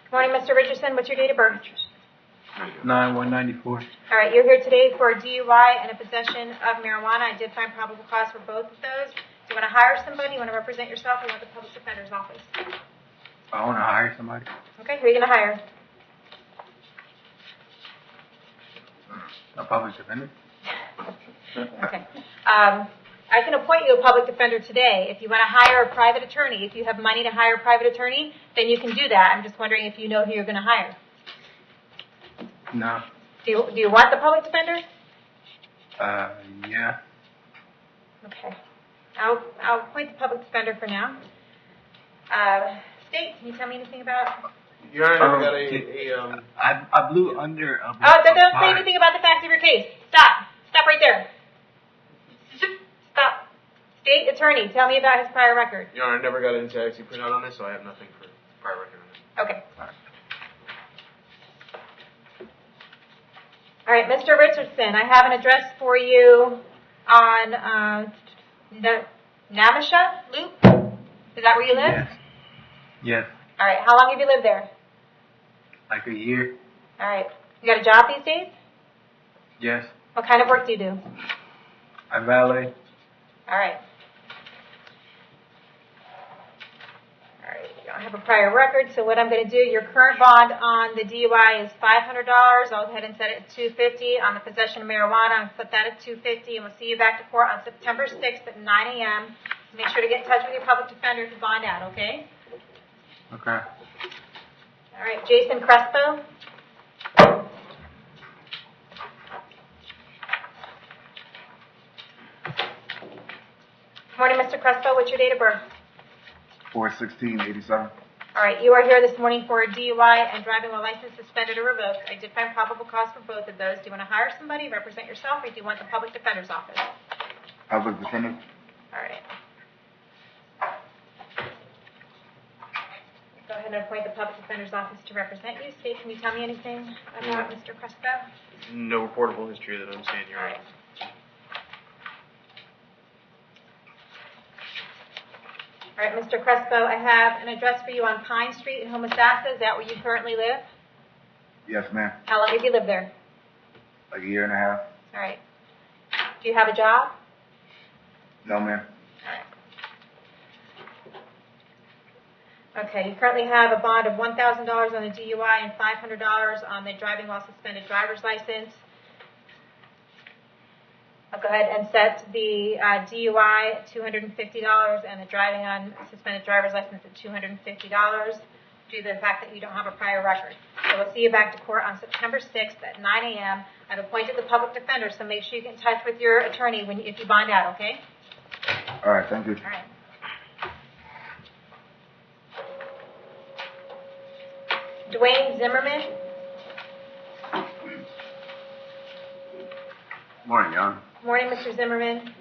Good morning, Mr. Richardson. What's your date of birth? 9/1/94. All right, you're here today for a DUI and a possession of marijuana. I did find probable cause for both of those. Do you want to hire somebody? You want to represent yourself? Or you want the public defender's office? I want to hire somebody. Okay, who are you going to hire? A public defender. Okay. I can appoint you a public defender today. If you want to hire a private attorney, if you have money to hire a private attorney, then you can do that. I'm just wondering if you know who you're going to hire. No. Do you want the public defender? Yeah. Okay. I'll appoint the public defender for now. State, can you tell me anything about? Your Honor, got I blew under. Don't say anything about the facts of your case. Stop. Stop right there. Stop. State attorney, tell me about his prior record. Your Honor, I never got an taxi printout on this, so I have nothing for prior record on this. Okay. All right, Mr. Richardson, I have an address for you on Namisha Loop. Is that where you live? Yes. Yes. All right, how long have you lived there? Like a year. All right. You got a job these days? Yes. What kind of work do you do? I valet. All right. All right, you don't have a prior record, so what I'm going to do, your current bond on the DUI is $500. I'll go ahead and set it at $250. On the possession of marijuana, I'll put that at $250, and we'll see you back to court on September 6th at 9 a.m. Make sure to get in touch with your public defender to bond out, okay? Okay. All right, Jason Crespo. Morning, Mr. Crespo. What's your date of birth? 4/16/87. All right, you are here this morning for a DUI and driving while license suspended or revoked. I did find probable cause for both of those. Do you want to hire somebody, represent yourself, or do you want the public defender's office? Public defender. All right. Go ahead and appoint the public defender's office to represent you. State, can you tell me anything about Mr. Crespo? No reportable history that I'm seeing, Your Honor. All right. All right, Mr. Crespo, I have an address for you on Pine Street in Homosassa. Is that where you currently live? Yes, ma'am. How long have you lived there? Like a year and a half. All right. Do you have a job? No, ma'am. Okay, you currently have a bond of $1,000 on the DUI and $500 on the driving while suspended driver's license. I'll go ahead and set the DUI at $250 and the driving on suspended driver's license at $250 due to the fact that you don't have a prior record. So we'll see you back to court on September 6th at 9 a.m. I've appointed the public defender, so make sure you get in touch with your attorney if you bond out, okay? All right, thank you. All right. Dwayne Zimmerman. Morning, Jan. Morning, Mr. Zimmerman.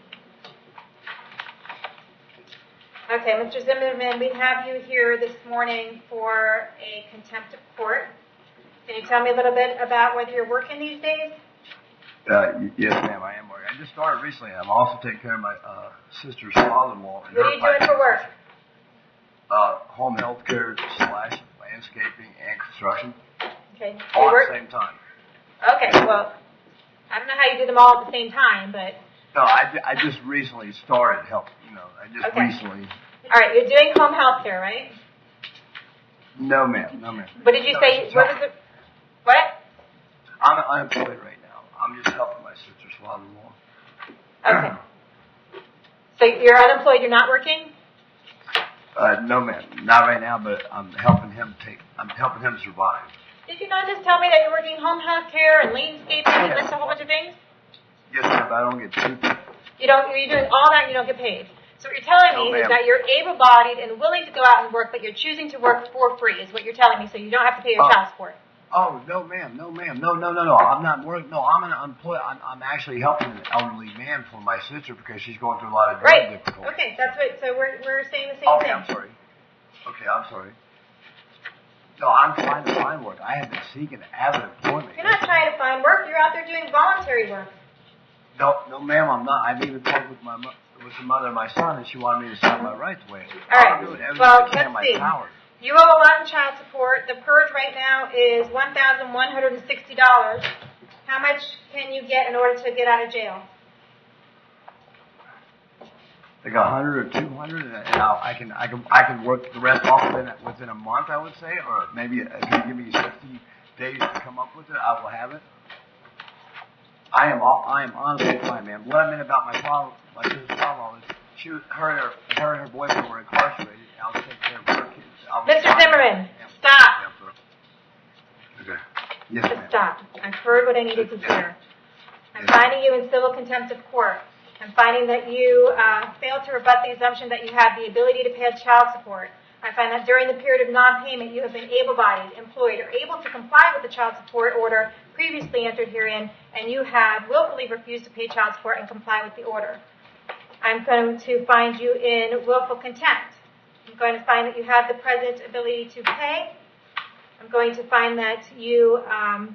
Okay, Mr. Zimmerman, we have you here this morning for a contempt of court. Can you tell me a little bit about whether you're working these days? Yes, ma'am, I am working. I just started recently. I'm also taking care of my sister's father-in-law. What are you doing for work? Home health care / landscaping and construction. Okay. All at the same time. Okay, well, I don't know how you do them all at the same time, but... No, I just recently started help. Recently. All right, you're doing home health care, right? No, ma'am. No, ma'am. What did you say? What was it? What? I'm unemployed right now. I'm just helping my sister's father-in-law. Okay. So you're unemployed. You're not working? No, ma'am. Not right now, but I'm helping him survive. Did you not just tell me that you're working home health care and landscaping and list a whole bunch of things? Yes, ma'am, but I don't get paid. You're doing all that and you don't get paid. So what you're telling me is that you're able-bodied and willing to go out and work, but you're choosing to work for free is what you're telling me, so you don't have to pay your child support. Oh, no, ma'am. No, ma'am. No. I'm not working. No, I'm unemployed. I'm actually helping an elderly man for my sister because she's going through a lot of drug difficulties. Okay, that's what, so we're saying the same thing. I'm sorry. Okay, I'm sorry. No, I'm trying to find work. I have been seeking avid employment. You're not trying to find work. You're out there doing voluntary work. No, ma'am, I'm not. I've even talked with the mother of my son, and she wanted me to sign my rights away. All right. I'm doing everything Well, I can in my power. You owe a lot in child support. The purge right now is $1,160. How much can you get in order to get out of jail? like 100 or 200, and I can work the rest off within a month, I would say, or maybe if you give me 60 days to come up with it, I will have it. I am honestly fine, man. What I meant about my sister's father-in-law is her and her boyfriend were incarcerated. I was taking care of her kids. Mr. Zimmerman, stop. Okay. Yes, Just ma'am. stop. I've heard what I needed to hear. I'm finding you in civil contempt of court. I'm finding that you failed to rebut the assumption that you have the ability to pay child support. I find that during the period of non-payment, you have been able-bodied, employed, or able to comply with the child support order previously entered herein, and you have willfully refused to pay child support and comply with the order. I'm going to find you in willful contempt. I'm going to find that you have the present ability to pay. I'm going to find that you have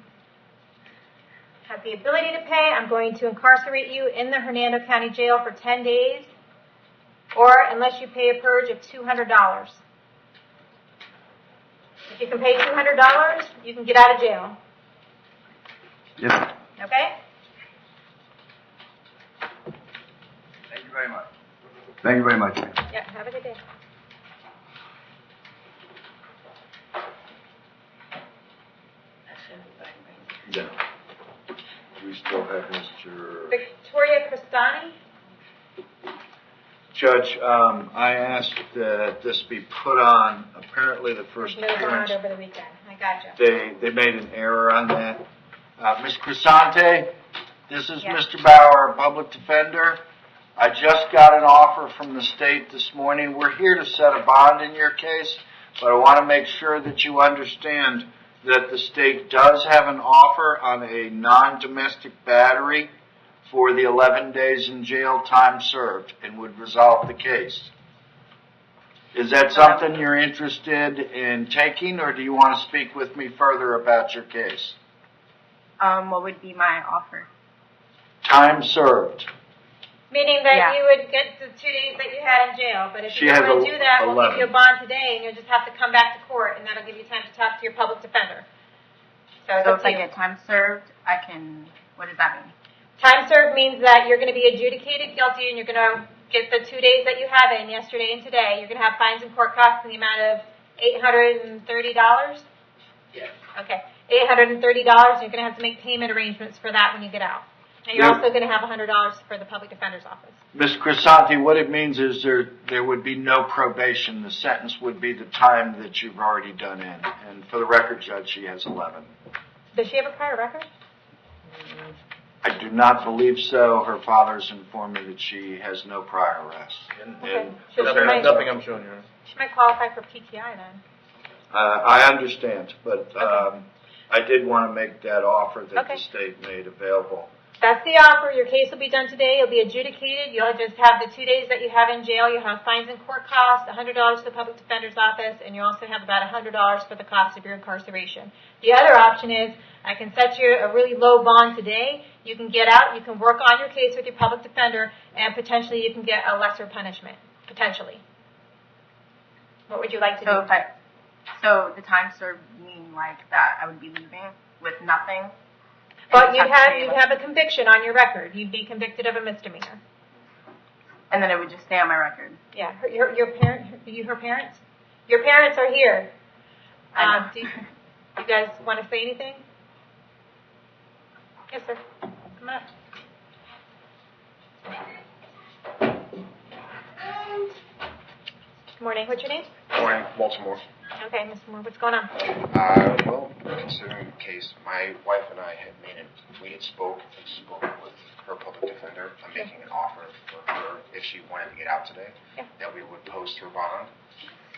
the ability to pay. I'm going to incarcerate you in the Hernando County Jail for 10 days, or unless you pay a purge of $200. If you can pay $200, you can get out of jail. Yes, ma'am. Okay? Thank you very much. Thank you very much, ma'am. Yeah, have a good day. Yeah. We still have Mr. Victoria Cristani? Judge, I asked that this be put on, apparently the first There's no appearance. bond over the weekend. I gotcha. They made an error on that. Ms. Crisante, this is Mr. Bauer, public defender. I just got an offer from the state this morning. We're here to set a bond in your case, but I want to make sure that you understand that the state does have an offer on a non-domestic battery for the 11 days in jail time served and would resolve the case. Is that something you're interested in taking, or do you want to speak with me further about your case? What would be my offer? Time served. Meaning that you would get the 2 days that you had in jail, but if She you don't has want to do that, we'll 11. give you a bond today, and you'll just have to come back to court, and that'll give you time to talk to your public defender. So it's So up if to I you. get time served, I can, what does that mean? Time served means that you're going to be adjudicated guilty, and you're going to get the 2 days that you have in, yesterday and today. You're going to have fines and court costs in the amount of $830? Yes. Okay, $830, and you're going to have to make payment arrangements for that when you get out. And you're Yeah. also going to have $100 for the public defender's office. Ms. Crisanti, what it means is there would be no probation. The sentence would be the time that you've already done in. And for the record, Judge, she has 11. Does she have a prior record? I do not believe so. Her father's informed me that she has no prior arrests. Okay. So Nothing I'm showing you. she might qualify for PTI then. I understand, but I did want to make that offer that Okay. the state made available. That's the offer. Your case will be done today. You'll be adjudicated. You'll just have the 2 days that you have in jail. You'll have fines and court costs, $100 to the public defender's office, and you also have about $100 for the cost of your incarceration. The other option is I can set you a really low bond today. You can get out. You can work on your case with your public defender, and potentially you can get a lesser punishment. Potentially. What would you like to do? So the time served mean like that I would be leaving with nothing? But you'd have a conviction on your record. You'd be convicted of a misdemeanor. And then it would just stay on my record. Yeah, your parent. Are you her parents? Your parents are here. Do you guys want to say anything? Yes, sir. Come on up. Good morning. What's your name? Morning, Walter Moore. Okay, Mr. Moore. What's going on? Well, considering the case, my wife and I had we spoke with her public defender. I'm making an offer for her if she wanted to get out today, that we would post her bond,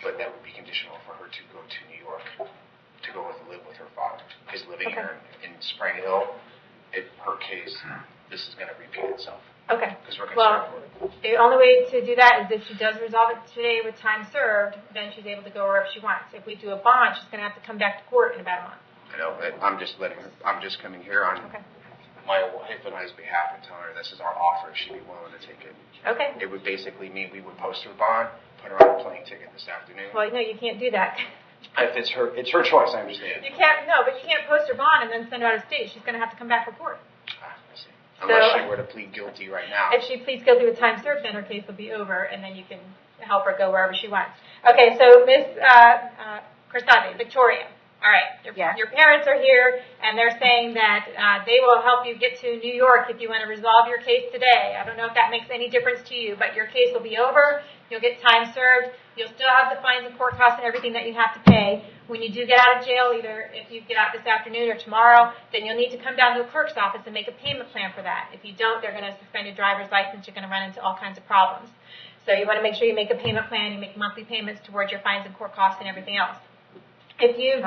but that would be conditional for her to go to New York to go live with her father. He's living here in Spring Hill. Her case, this is going to repeat itself. Okay. Because we're Well, concerned. the only way to do that is if she does resolve it today with time served, then she's able to go wherever she wants. If we do a bond, she's going to have to come back to court in about a month. I know, but I'm just coming here on my wife and I's behalf and telling her this is our offer if she'd be willing to take it. Okay. It would basically mean we would post her bond, put her on a plane ticket this afternoon. Well, no, you can't do that. If it's her choice, I understand. You can't, no, but you can't post her bond and then send her out of state. She's going to have to come back for court. I see. Unless she were to plead guilty right now. If she pleads guilty with time served, then her case will be over, and then you can help her go wherever she wants. Okay, so Miss Cristante, Victoria. All right, your parents are here, and they're saying that they will help you get to New York if you want to resolve your case today. I don't know if that makes any difference to you, but your case will be over. You'll get time served. You'll still have the fines and court costs and everything that you have to pay. When you do get out of jail, either if you get out this afternoon or tomorrow, then you'll need to come down to the clerk's office and make a payment plan for that. If you don't, they're going to suspend your driver's license. You're going to run into all kinds of problems. So you want to make sure you make a payment plan. You make monthly payments towards your fines and court costs and everything else. If you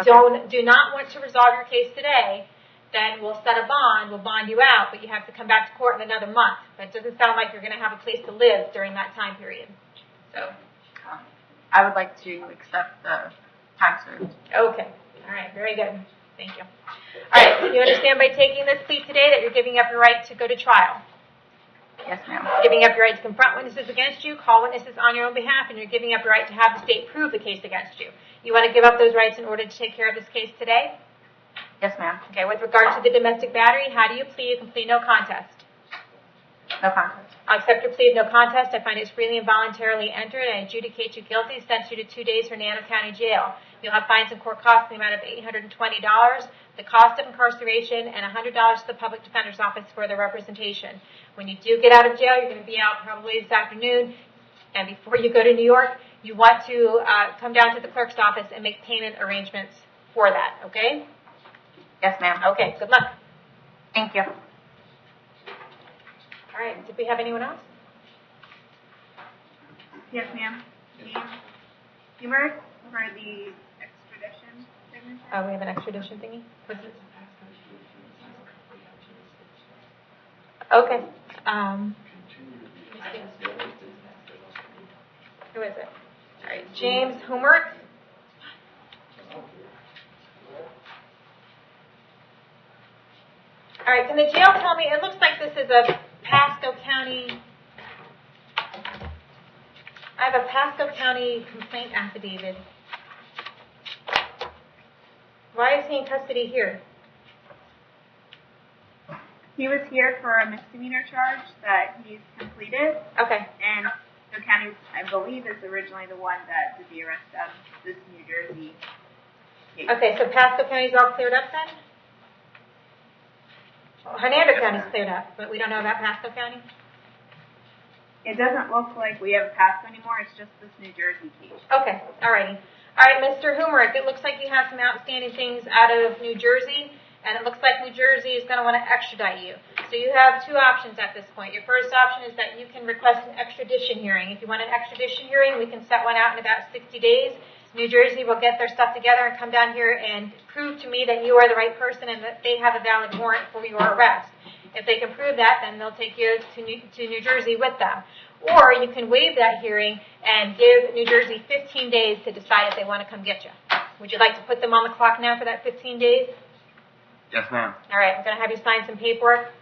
do not want to resolve your case today, then we'll set a bond. We'll bond you out, but you have to come back to court in another month. That doesn't sound like you're going to have a place to live during that time period. So, I would like to accept the time served. Okay. All right. Very good. Thank you. All right. You understand by taking this plea today that you're giving up your right to go to trial? Yes, ma'am. Giving up your right to confront witnesses against you, call witnesses on your own behalf, and you're giving up your right to have the state prove the case against you. You want to give up those rights in order to take care of this case today? Yes, ma'am. Okay, with regard to the domestic battery, how do you plead? You can plead no contest. No contest. I'll accept your plea of no contest. I find it's freely and voluntarily entered and adjudicate you guilty, sentence you to 2 days for Nano County Jail. You'll have fines and court costs in the amount of $820, the cost of incarceration, and $100 to the public defender's office for their representation. When you do get out of jail, you're going to be out probably this afternoon, and before you go to New York, you want to come down to the clerk's office and make payment arrangements for that, okay? Yes, ma'am. Okay, good luck. Thank you. All right, did we have anyone else? Yes, ma'am. Humor for the extradition signature. Oh, we have an extradition thingy? What's this? Okay. Who is it? All right, James Homework. All right, can the jail tell me, it looks like this is a Pasco County, I have a Pasco County complaint affidavit. Why is he in custody here? He was here for a misdemeanor charge that he's completed. Okay. And the county, I believe, is originally the one that did the arrest of this New Jersey case. Okay, so Pasco County's all cleared up then? Hernando County's cleared up, but we don't know about Pasco County? It doesn't look like we have Pasco anymore. It's just this New Jersey case. Okay, alrighty. All right, Mr. Humerick, it looks like you have some outstanding things out of New Jersey, and it looks like New Jersey is going to want to extradite you. So you have two options at this point. Your first option is that you can request an extradition hearing. If you want an extradition hearing, we can set one out in about 60 days. New Jersey will get their stuff together and come down here and prove to me that you are the right person and that they have a valid warrant for your arrest. If they can prove that, then they'll take you to New Jersey with them. Or you can waive that hearing and give New Jersey 15 days to decide if they want to come get you. Would you like to put them on the clock now for that 15 days? Yes, ma'am. All right, I'm going to have you sign some paperwork.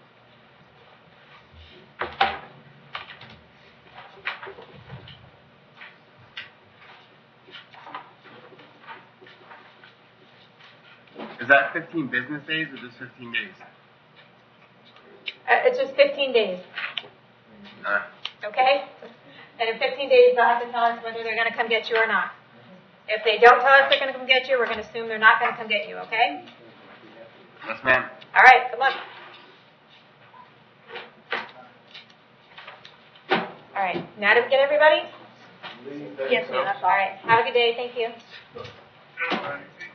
Is that 15 business days or just 15 days? It's just 15 days. Okay? And in 15 days, they'll have to tell us whether they're going to come get you or not. If they don't tell us they're going to come get you, we're going to assume they're not going to come get you, okay? Yes, ma'am. All right, good luck. All right, now did we get everybody? Yes, ma'am. All right, have a good day. Thank you.